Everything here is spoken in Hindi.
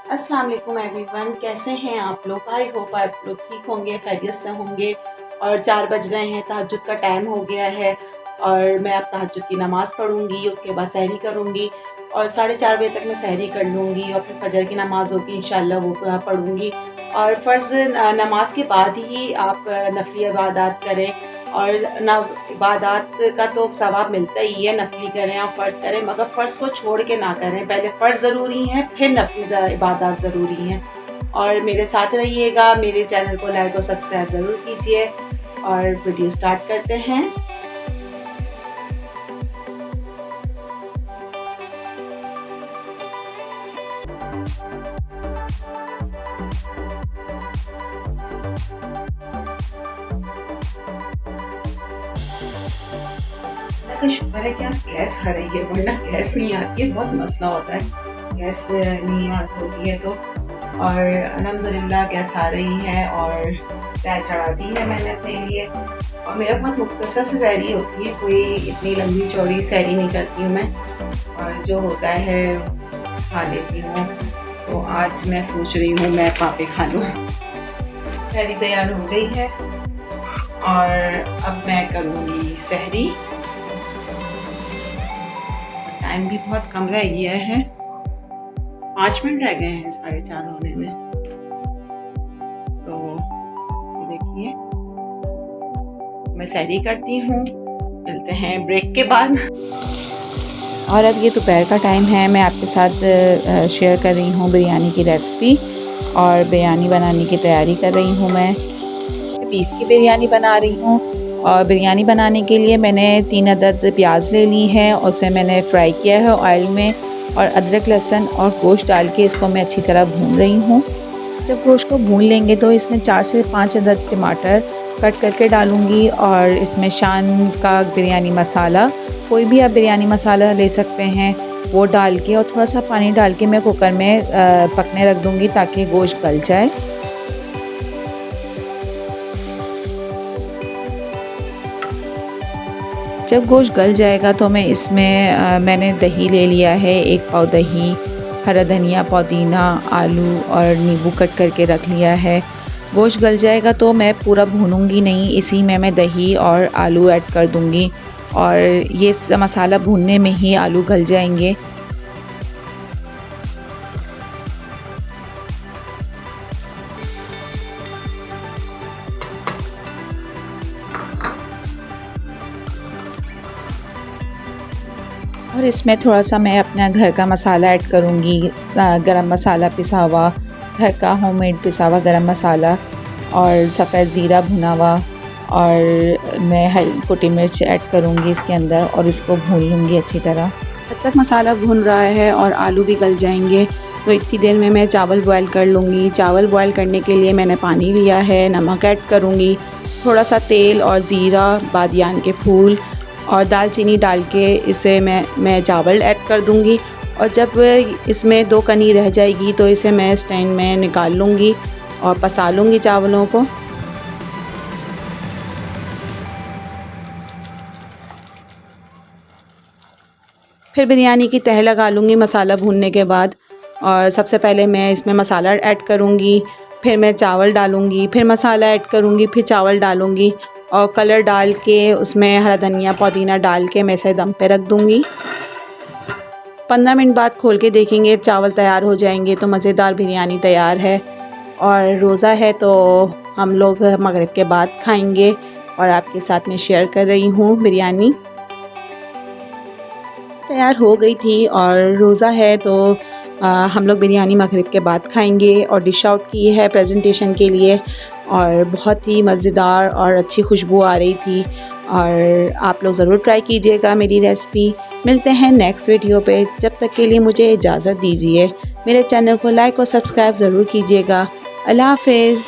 अस्सलाम वालेकुम एवरीवन, कैसे हैं आप लोग। आई होप आप लोग ठीक होंगे, खैरियत से होंगे। और 4 बज रहे हैं, तहज्जुद का टाइम हो गया है और मैं अब तहज्जुद की नमाज़ पढ़ूंगी, उसके बाद सहरी करूंगी और 4:30 बजे तक मैं सहरी कर लूँगी और फिर फजर की नमाज़ होगी, इंशाल्लाह वो पढ़ूंगी। और फ़र्ज़ नमाज के बाद ही आप नफली इबादत करें और न इबादत का तो सवाब मिलता ही है, नफली करें और फ़र्ज़ करें, मगर फ़र्ज़ को छोड़ के ना करें। पहले फ़र्ज़ ज़रूरी हैं, फिर नफली इबादत ज़रूरी हैं। और मेरे साथ रहिएगा, मेरे चैनल को लाइक और सब्सक्राइब ज़रूर कीजिए और वीडियो स्टार्ट करते हैं। अल्लाह का शुक्र है कि आज गैस आ रही है, वरना गैस नहीं आती है, बहुत मसला होता है गैस नहीं होती है तो। और अल्हम्दुलिल्लाह गैस आ रही है और चाय चढ़ा दी है मैंने अपने लिए। और मेरा बहुत मुख्तसर से सहरी होती है, कोई इतनी लंबी चौड़ी सहरी नहीं करती हूँ मैं, और जो होता है खा लेती हूँ। तो आज मैं सोच रही हूँ मैं पापे खा लूँ। सहरी तैयार हो गई है और अब मैं करूँगी सहरी। टाइम भी बहुत कम रह गया है, 5 मिनट रह गए हैं 4:30 होने में। तो देखिए मैं सहरी करती हूँ, मिलते हैं ब्रेक के बाद। और अब ये दोपहर का टाइम है, मैं आपके साथ शेयर कर रही हूँ बिरयानी की रेसिपी। और बिरयानी बनाने की तैयारी कर रही हूँ मैं बीफ की बिरयानी बना रही हूँ। और बिरयानी बनाने के लिए मैंने 3 अदद प्याज ले ली है, उसे मैंने फ्राई किया है ऑयल में। और अदरक लहसुन और गोश्त डाल के इसको मैं अच्छी तरह भून रही हूँ। जब गोश्त को भून लेंगे तो इसमें 4 से 5 अदद टमाटर कट करके डालूँगी। और इसमें शान का बिरयानी मसाला, कोई भी आप बिरयानी मसाला ले सकते हैं, वो डाल के और थोड़ा सा पानी डाल के मैं कुकर में पकने रख दूँगी ताकि गोश्त गल जाए। जब गोश्त गल जाएगा तो मैं इसमें मैंने दही ले लिया है, 1 पाव दही, हरा धनिया, पुदीना, आलू और नींबू कट करके रख लिया है। गोश्त गल जाएगा तो मैं पूरा भूनूंगी नहीं, इसी में मैं दही और आलू ऐड कर दूंगी और ये मसाला भूनने में ही आलू गल जाएंगे। और इसमें थोड़ा सा मैं अपना घर का मसाला ऐड करूँगी, गरम मसाला पिसा हुआ, घर का होममेड पिसा हुआ गरम मसाला और सफ़ेद ज़ीरा भुना हुआ। और मैं हरी कुटी मिर्च ऐड करूँगी इसके अंदर और इसको भून लूँगी अच्छी तरह। जब तक मसाला भून रहा है और आलू भी गल जाएंगे तो इतनी देर में मैं चावल बॉयल कर लूँगी। चावल बॉयल करने के लिए मैंने पानी लिया है, नमक ऐड करूँगी, थोड़ा सा तेल और ज़ीरा, बादियान के फूल और दालचीनी डाल के इसे मैं चावल ऐड कर दूँगी। और जब इसमें 2 कनी रह जाएगी तो इसे मैं स्टैंड में निकाल लूँगी और पसा लूँगी चावलों को। फिर बिरयानी की तह लगा लूँगी मसाला भूनने के बाद। और सबसे पहले मैं इसमें मसाला ऐड करूँगी, फिर मैं चावल डालूँगी, फिर मसाला ऐड करूँगी, फिर चावल डालूँगी और कलर डाल के उसमें हरा धनिया पुदीना डाल के मैं इसे दम पे रख दूँगी। 15 मिनट बाद खोल के देखेंगे, चावल तैयार हो जाएंगे तो मज़ेदार बिरयानी तैयार है। और रोज़ा है तो हम लोग मगरिब के बाद खाएंगे और आपके साथ में शेयर कर रही हूँ बिरयानी। तैयार हो गई थी और रोज़ा है तो हम लोग बिरयानी मगरिब के बाद खाएंगे। और डिश आउट की है प्रेजेंटेशन के लिए और बहुत ही मज़ेदार और अच्छी खुशबू आ रही थी। और आप लोग ज़रूर ट्राई कीजिएगा मेरी रेसिपी। मिलते हैं नेक्स्ट वीडियो पे, जब तक के लिए मुझे इजाज़त दीजिए। मेरे चैनल को लाइक और सब्सक्राइब ज़रूर कीजिएगा। अल्लाह हाफ़िज़।